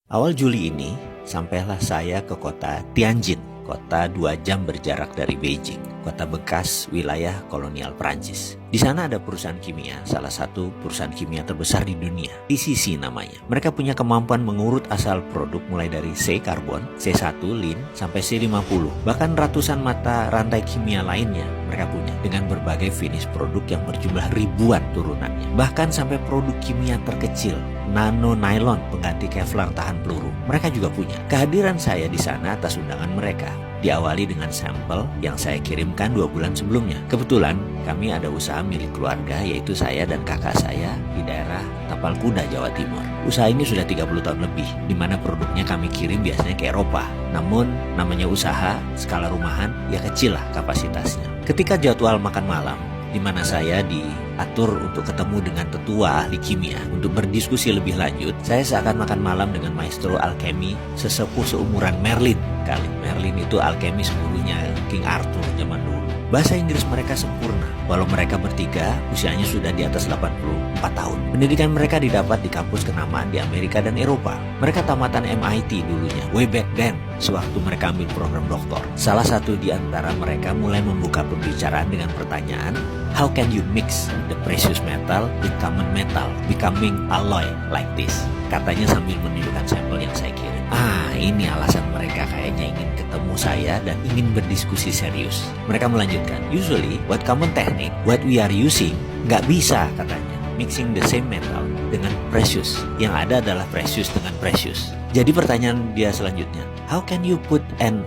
Awal Juli ini, sampailah saya ke kota Tianjin, kota 2 jam berjarak dari Beijing, kota bekas wilayah kolonial Prancis. Di sana ada perusahaan kimia, salah satu perusahaan kimia terbesar di dunia, PCC namanya. Mereka punya kemampuan mengurut asal produk mulai dari C-karbon, C1, lin, sampai C50. Bahkan ratusan mata rantai kimia lainnya mereka punya dengan berbagai finish produk yang berjumlah ribuan turunannya. Bahkan sampai produk kimia terkecil, nano nylon pengganti Kevlar tahan peluru, mereka juga punya. Kehadiran saya di sana atas undangan mereka diawali dengan sampel yang saya kirimkan 2 bulan sebelumnya. Kebetulan kami ada usaha milik keluarga, yaitu saya dan kakak saya di daerah Tapal Kuda, Jawa Timur. Usaha ini sudah 30 tahun lebih, di mana produknya kami kirim biasanya ke Eropa. Namun namanya usaha skala rumahan, ya kecil lah kapasitasnya. Ketika jadwal makan malam, di mana saya diatur untuk ketemu dengan tetua ahli kimia untuk berdiskusi lebih lanjut, saya seakan makan malam dengan maestro alkemi sesepuh seumuran Merlin. Merlin itu alkemis gurunya King Arthur zaman dulu. Bahasa Inggris mereka sempurna, walau mereka bertiga usianya sudah di atas 84 tahun. Pendidikan mereka didapat di kampus kenamaan di Amerika dan Eropa. Mereka tamatan MIT dulunya, way back then, sewaktu mereka ambil program doktor. Salah satu di antara mereka mulai membuka pembicaraan dengan pertanyaan, how can you mix the precious metal with common metal, becoming alloy like this? Katanya sambil menunjukkan sampel yang saya kirim. Ini alasan mereka kayaknya ingin ketemu saya dan ingin berdiskusi serius. Mereka melanjutkan, usually what common technique, what we are using, nggak bisa katanya mixing the same metal dengan precious. Yang ada adalah precious dengan precious. Jadi pertanyaan dia selanjutnya, how can you put Ne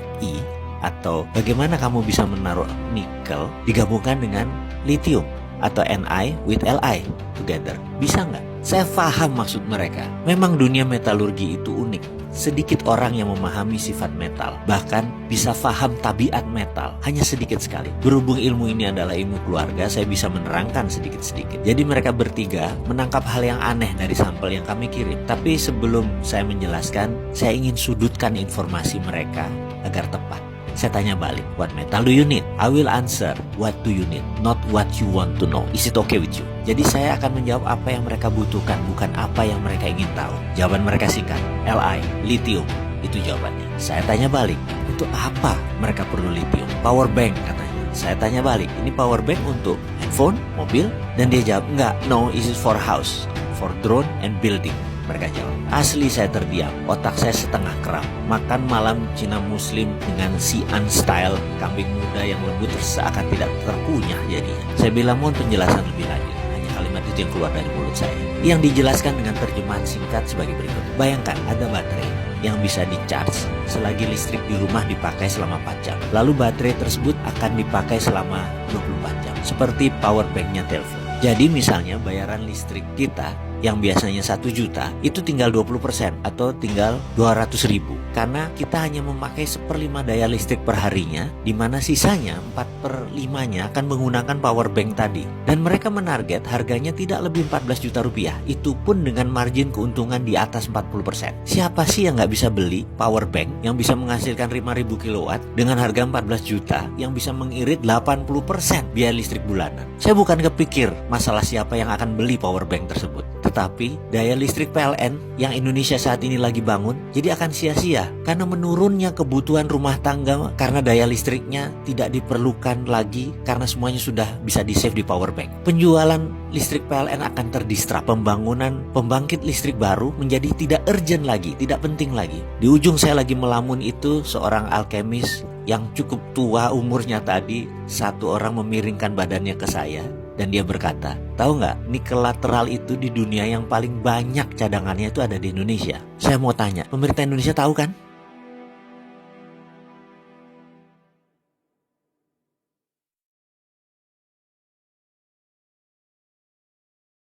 atau bagaimana kamu bisa menaruh nikel digabungkan dengan lithium atau Ni with Li together? Bisa nggak? Saya paham maksud mereka. Memang dunia metalurgi itu unik. Sedikit orang yang memahami sifat metal, bahkan bisa paham tabiat metal, hanya sedikit sekali. Berhubung ilmu ini adalah ilmu keluarga, saya bisa menerangkan sedikit-sedikit. Jadi mereka bertiga menangkap hal yang aneh dari sampel yang kami kirim. Tapi sebelum saya menjelaskan, saya ingin sudutkan informasi mereka agar tepat. Saya tanya balik, what metal do you need? I will answer, what do you need? Not what you want to know. Is it okay with you? Jadi saya akan menjawab apa yang mereka butuhkan, bukan apa yang mereka ingin tahu. Jawaban mereka singkat, Li, lithium. Itu jawabannya. Saya tanya balik, itu apa mereka perlu lithium? Power bank katanya. Saya tanya balik, ini power bank untuk handphone, mobil? Dan dia jawab, enggak, no, this is for house, for drone and building. Mereka jawab. Asli saya terdiam, otak saya setengah kram. Makan malam Cina Muslim dengan Xi'an style, kambing muda yang lembut seakan tidak terkunyah jadinya. Saya bilang mohon penjelasan lebih lanjut. Hanya kalimat itu yang keluar dari mulut saya, yang dijelaskan dengan terjemahan singkat sebagai berikut. Bayangkan ada baterai yang bisa di-charge selagi listrik di rumah dipakai selama 4 jam. Lalu baterai tersebut akan dipakai selama 24 jam, seperti power banknya telepon. Jadi misalnya bayaran listrik kita yang biasanya 1 juta itu tinggal 20% atau tinggal 200.000 karena kita hanya memakai 1/5 daya listrik per harinya, di mana sisanya 4/5-nya akan menggunakan power bank tadi. Dan mereka menarget harganya tidak lebih 14 juta rupiah, itu pun dengan margin keuntungan di atas 40%. Siapa sih yang nggak bisa beli power bank yang bisa menghasilkan 5.000 kilowatt dengan harga 14 juta yang bisa mengirit 80% biaya listrik bulanan? Saya bukan kepikir masalah siapa yang akan beli power bank tersebut, tetapi daya listrik PLN yang Indonesia saat ini lagi bangun jadi akan sia-sia karena menurunnya kebutuhan rumah tangga karena daya listriknya tidak diperlukan lagi karena semuanya sudah bisa di-save di power bank. Penjualan listrik PLN akan terdistrap, pembangunan pembangkit listrik baru menjadi tidak urgent lagi, tidak penting lagi. Di ujung saya lagi melamun itu seorang alkemis yang cukup tua umurnya tadi, satu orang memiringkan badannya ke saya dan dia berkata, tahu nggak, nikel lateral itu di dunia yang paling banyak cadangannya itu ada di Indonesia. Saya mau tanya, pemerintah Indonesia tahu kan?